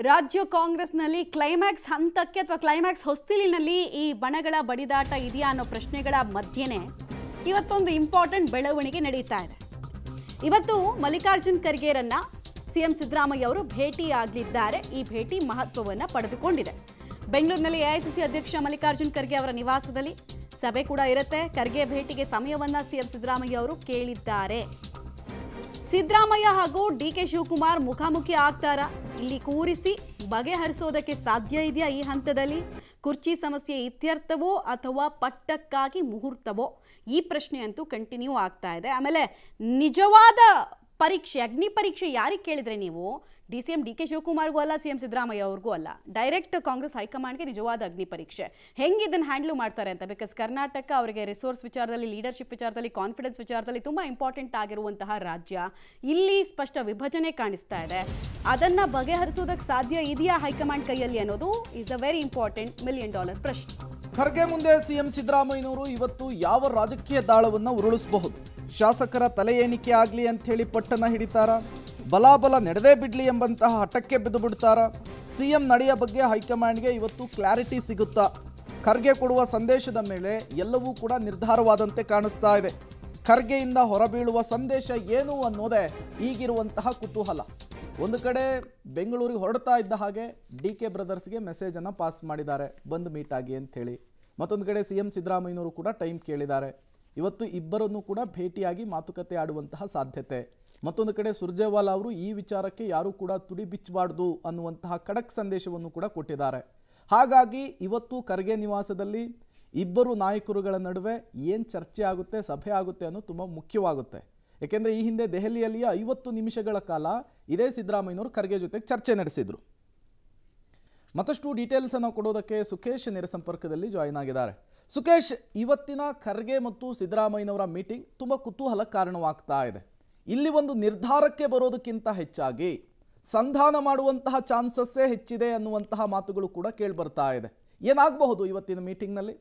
ರಾಜ್ಯ ಕಾಂಗ್ರೆಸ್ನಲ್ಲಿ ಕ್ಲೈಮ್ಯಾಕ್ಸ್ ಹಂತಕ್ಕೆ ಅಥವಾ ಕ್ಲೈಮ್ಯಾಕ್ಸ್ ಹೊಸ್ತಿಲಿನಲ್ಲಿ ಈ ಬಣಗಳ ಬಡಿದಾಟ ಇದೆಯಾ ಅನ್ನೋ ಪ್ರಶ್ನೆಗಳ ಮಧ್ಯೆನೇ ಇವತ್ತೊಂದು ಇಂಪಾರ್ಟೆಂಟ್ ಬೆಳವಣಿಗೆ ನಡೀತಾ ಇದೆ. ಇವತ್ತು ಮಲ್ಲಿಕಾರ್ಜುನ್ ಖರ್ಗೆರನ್ನ ಸಿಎಂ ಸಿದ್ದರಾಮಯ್ಯ ಅವರು ಭೇಟಿಯಾಗಲಿದ್ದಾರೆ. ಈ ಭೇಟಿ ಮಹತ್ವವನ್ನು ಪಡೆದುಕೊಂಡಿದೆ. ಬೆಂಗಳೂರಿನಲ್ಲಿ ಎಐಸಿಸಿ ಅಧ್ಯಕ್ಷ ಮಲ್ಲಿಕಾರ್ಜುನ್ ಖರ್ಗೆ ಅವರ ನಿವಾಸದಲ್ಲಿ ಸಭೆ ಕೂಡ ಇರುತ್ತೆ. ಖರ್ಗೆ ಭೇಟಿಗೆ ಸಮಯವನ್ನ ಸಿಎಂ ಸಿದ್ದರಾಮಯ್ಯ ಅವರು ಕೇಳಿದ್ದಾರೆ. ಸಿದ್ದರಾಮಯ್ಯ ಹಾಗೂ ಡಿಕೆ ಶಿವಕುಮಾರ್ ಮುಖಾಮುಖಿ ಆಗ್ತಾರ? ಇಲ್ಲಿ ಕೂರಿಸಿ ಬಗೆಹರಿಸೋದಕ್ಕೆ ಸಾಧ್ಯ ಇದೆಯಾ? ಈ ಹಂತದಲ್ಲಿ ಕುರ್ಚಿ ಸಮಸ್ಯೆ ಇತ್ಯರ್ಥವೋ ಅಥವಾ ಪಟ್ಟಕ್ಕಾಗಿ ಮುಹೂರ್ತವೋ? ಈ ಪ್ರಶ್ನೆ ಅಂತೂ ಕಂಟಿನ್ಯೂ ಆಗ್ತಾ ಇದೆ. ಆಮೇಲೆ ನಿಜವಾದ ಪರೀಕ್ಷೆ, ಅಗ್ನಿ ಪರೀಕ್ಷೆ ಯಾರಿಗೆ ಕೇಳಿದ್ರೆ ನೀವು? ಸಿಎಂ ಡಿಕೆ ಶಿವಕುಮಾರ್ಗೂ ಅಲ್ಲ, ಸಿಎಂ ಸಿದ್ದರಾಮಯ್ಯ ಅವ್ರಿಗೂ ಅಲ್ಲ. ಡೈರೆಕ್ಟ್ ಕಾಂಗ್ರೆಸ್ ಹೈಕಮಾಂಡ್ಗೆ ನಿಜವಾದ ಅಗ್ನಿ ಪರೀಕ್ಷೆ. ಹೆಂಗೆ ಇದನ್ನು ಹ್ಯಾಂಡ್ಲ್ ಮಾಡ್ತಾರೆ ಅಂತ. ಬಿಕಾಸ್ ಕರ್ನಾಟಕ ಅವರಿಗೆ ರಿಸೋರ್ಸ್ ವಿಚಾರದಲ್ಲಿ, ಲೀಡರ್ಶಿಪ್ ವಿಚಾರದಲ್ಲಿ, ಕಾನ್ಫಿಡೆನ್ಸ್ ವಿಚಾರದಲ್ಲಿ ತುಂಬ ಇಂಪಾರ್ಟೆಂಟ್ ಆಗಿರುವಂತಹ ರಾಜ್ಯ. ಇಲ್ಲಿ ಸ್ಪಷ್ಟ ವಿಭಜನೆ ಕಾಣಿಸ್ತಾ ಇದೆ. ಅದನ್ನು ಬಗೆಹರಿಸೋದಕ್ಕೆ ಸಾಧ್ಯ ಇದೆಯಾ ಹೈಕಮಾಂಡ್ ಕೈಯಲ್ಲಿ ಅನ್ನೋದು is a very important $1 million ಪ್ರಶ್ನೆ. ಖರ್ಗೆ ಮುಂದೆ ಸಿಎಂ ಸಿದ್ದರಾಮಯ್ಯನವರು ಇವತ್ತು ಯಾವ ರಾಜಕೀಯ ದಾಳವನ್ನು ಉರುಳಿಸಬಹುದು? ಶಾಸಕರ ತಲೆ ಎಣಿಕೆ ಆಗಲಿ ಅಂತ ಹೇಳಿ ಪಟ್ಟನ ಹಿಡಿತಾರ? ಬಲಾಬಲ ನಡೆದೇ ಬಿಡಲಿ ಎಂಬಂತಹ ಹಠಕ್ಕೆ ಬಿದ್ದು ಬಿಡ್ತಾರ? ಸಿಎಂ ನಡೆಯ ಬಗ್ಗೆ ಹೈಕಮಾಂಡ್ಗೆ ಇವತ್ತು ಕ್ಲಾರಿಟಿ ಸಿಗುತ್ತಾ? ಖರ್ಗೆ ಕೊಡುವ ಸಂದೇಶದ ಮೇಲೆ ಎಲ್ಲವೂ ಕೂಡ ನಿರ್ಧಾರವಾದಂತೆ ಕಾಣಿಸ್ತಾ ಇದೆ. ಖರ್ಗೆಯಿಂದ ಹೊರಬೀಳುವ ಸಂದೇಶ ಏನು ಅನ್ನೋದೇ ಈಗಿರುವಂತಹ ಕುತೂಹಲ. ಒಂದು ಕಡೆ ಬೆಂಗಳೂರಿಗೆ ಹೊರಡ್ತಾ ಇದ್ದ ಹಾಗೆ ಡಿಕೆ ಬ್ರದರ್ಸ್ಗೆ ಮೆಸೇಜನ್ನು ಪಾಸ್ ಮಾಡಿದ್ದಾರೆ, ಬಂದು ಮೀಟ್ ಆಗಿ ಅಂಥೇಳಿ. ಮತ್ತೊಂದು ಕಡೆ ಸಿಎಂ ಸಿದ್ದರಾಮಯ್ಯನವರು ಕೂಡ ಟೈಮ್ ಕೇಳಿದ್ದಾರೆ. ಇವತ್ತು ಇಬ್ಬರನ್ನು ಕೂಡ ಭೇಟಿಯಾಗಿ ಮಾತುಕತೆ ಆಡುವಂತಹ ಸಾಧ್ಯತೆ. ಮತ್ತೊಂದು ಕಡೆ ಸುರ್ಜೇವಾಲಾ ಅವರು ಈ ವಿಚಾರಕ್ಕೆ ಯಾರೂ ಕೂಡ ತುಡಿ ಬಿಚ್ಚಬಾರ್ದು ಅನ್ನುವಂತಹ ಖಡಕ್ ಸಂದೇಶವನ್ನು ಕೂಡ ಕೊಟ್ಟಿದ್ದಾರೆ. ಹಾಗಾಗಿ ಇವತ್ತು ಖರ್ಗೆ ನಿವಾಸದಲ್ಲಿ ಇಬ್ಬರು ನಾಯಕರುಗಳ ನಡುವೆ ಏನು ಚರ್ಚೆ ಆಗುತ್ತೆ, ಸಭೆ ಆಗುತ್ತೆ ಅನ್ನೋದು ತುಂಬ ಮುಖ್ಯವಾಗುತ್ತೆ. ಏಕೆಂದರೆ ಈ ಹಿಂದೆ ದೆಹಲಿಯಲ್ಲಿಯೇ 50 ನಿಮಿಷಗಳ ಕಾಲ ಇದೇ ಸಿದ್ದರಾಮಯ್ಯನವರು ಖರ್ಗೆ ಜೊತೆಗೆ ಚರ್ಚೆ ನಡೆಸಿದರು. ಮತ್ತಷ್ಟು ಡೀಟೇಲ್ಸನ್ನು ಕೊಡೋದಕ್ಕೆ ಸುಖೇಶ್ ನೇರ ಸಂಪರ್ಕದಲ್ಲಿ ಜಾಯಿನ್ ಆಗಿದ್ದಾರೆ. ಸುಖೇಶ್, ಇವತ್ತಿನ ಖರ್ಗೆ ಮತ್ತು ಸಿದ್ದರಾಮಯ್ಯನವರ ಮೀಟಿಂಗ್ ತುಂಬ ಕುತೂಹಲ ಕಾರಣವಾಗ್ತಾ ಇದೆ. ಇಲ್ಲಿ ಒಂದು ನಿರ್ಧಾರಕ್ಕೆ ಬರೋದಕ್ಕಿಂತ ಹೆಚ್ಚಾಗಿ ಸಂಧಾನ ಮಾಡುವಂತಹ ಚಾನ್ಸಸ್ಸೇ ಹೆಚ್ಚಿದೆ ಅನ್ನುವಂತಹ ಮಾತುಗಳು ಕೂಡ ಕೇಳಿಬರ್ತಾ ಇದೆ. ಏನಾಗಬಹುದು ಇವತ್ತಿನ ಮೀಟಿಂಗ್ನಲ್ಲಿ?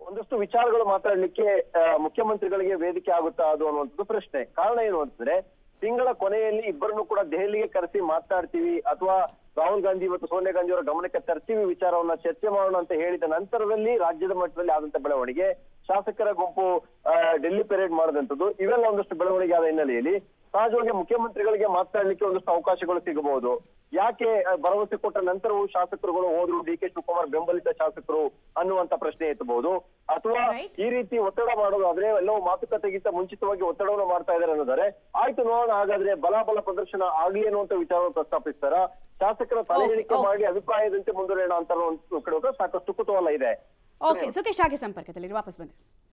ಒಂದಷ್ಟು ವಿಚಾರಗಳು ಮಾತಾಡ್ಲಿಕ್ಕೆ ಮುಖ್ಯಮಂತ್ರಿಗಳಿಗೆ ವೇದಿಕೆ ಆಗುತ್ತಾ ಅದು ಅನ್ನುವಂಥದ್ದು ಪ್ರಶ್ನೆ. ಕಾರಣ ಏನು ಅಂತಂದ್ರೆ, ತಿಂಗಳ ಕೊನೆಯಲ್ಲಿ ಇಬ್ಬರನ್ನು ಕೂಡ ದೆಹಲಿಗೆ ಕರೆಸಿ ಮಾತಾಡ್ತೀವಿ ಅಥವಾ ರಾಹುಲ್ ಗಾಂಧಿ ಮತ್ತು ಸೋನಿಯಾ ಗಾಂಧಿ ಅವರ ಗಮನಕ್ಕೆ ತರ್ತೀವಿ, ವಿಚಾರವನ್ನ ಚರ್ಚೆ ಮಾಡೋಣ ಅಂತ ಹೇಳಿದ ನಂತರದಲ್ಲಿ ರಾಜ್ಯದ ಮಟ್ಟದಲ್ಲಿ ಆದಂತ ಬೆಳವಣಿಗೆ, ಶಾಸಕರ ಗುಂಪು ಡೆಲ್ಲಿ ಪೆರೇಡ್ ಮಾಡಿದಂಥದ್ದು, ಇವೆಲ್ಲ ಒಂದಷ್ಟು ಬೆಳವಣಿಗೆ ಆದ ಹಿನ್ನೆಲೆಯಲ್ಲಿ ಸಹಜವಾಗಿ ಮುಖ್ಯಮಂತ್ರಿಗಳಿಗೆ ಮಾತಾಡ್ಲಿಕ್ಕೆ ಒಂದಷ್ಟು ಅವಕಾಶಗಳು ಸಿಗಬಹುದು. ಯಾಕೆ ಭರವಸೆ ಕೊಟ್ಟ ನಂತರವೂ ಶಾಸಕರುಗಳು ಹೋದ್ರು, ಡಿಕೆ ಶಿವಕುಮಾರ್ ಬೆಂಬಲಿತ ಶಾಸಕರು ಅನ್ನುವಂತ ಪ್ರಶ್ನೆ ಎತ್ತಬಹುದು. ಅಥವಾ ಈ ರೀತಿ ಒತ್ತಡ ಮಾಡೋದಾದ್ರೆ ಎಲ್ಲವೂ ಮಾತುಕತೆಗಿಂತ ಮುಂಚಿತವಾಗಿ ಒತ್ತಡವನ್ನು ಮಾಡ್ತಾ ಇದ್ದಾರೆ ಅನ್ನೋದಾರೆ ಆಯ್ತು ನೋಡೋಣ, ಹಾಗಾದ್ರೆ ಬಲಾಬಲ ಪ್ರದರ್ಶನ ಆಗ್ಲಿ ಅನ್ನುವಂತ ವಿಚಾರವನ್ನು ಪ್ರಸ್ತಾಪಿಸ್ತಾರ. ಶಾಸಕರ ತಲೆ ಎಣಿಕೆ ಮಾಡಿ ಅಭಿಪ್ರಾಯದಂತೆ ಮುಂದುವರಿಯೋಣ ಅಂತ ಕಡೆ ಸಾಕಷ್ಟು ಕುತೂಹಲ ಇದೆ. ಓಕೆ ಸುಖೇಶ್, ಹಾಗೆ ಸಂಪರ್ಕದಲ್ಲಿ ವಾಪಸ್ ಬಂದೆ.